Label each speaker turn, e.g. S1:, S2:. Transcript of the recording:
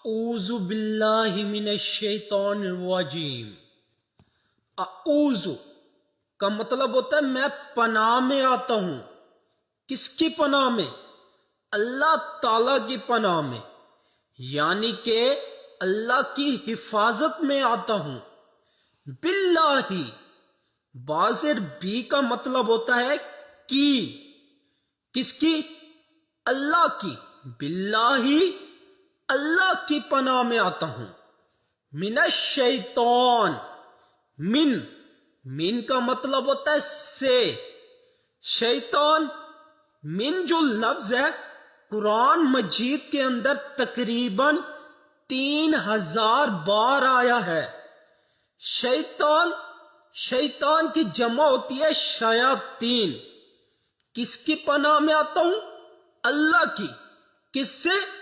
S1: اعوذ باللہ من الشیطان الرجیم۔ اعوذ کا مطلب ہوتا ہے میں پناہ میں آتا ہوں۔ کس کی پناہ میں؟ اللہ تعالی کی پناہ میں، یعنی کہ اللہ کی حفاظت میں آتا ہوں۔ باللہ، باظر بھی کا مطلب ہوتا ہے کی۔ کس کی؟ اللہ کی۔ باللہ، اللہ کی پناہ میں آتا ہوں۔ من الشیطان، من کا مطلب ہوتا ہے سے۔ شیطان، من جو لفظ ہے قرآن مجید کے اندر تقریباً 3000 بار آیا ہے۔ شیطان کی جمع ہوتی ہے شیاطین۔ کس کی پناہ میں آتا ہوں؟ اللہ کی۔ کس سے؟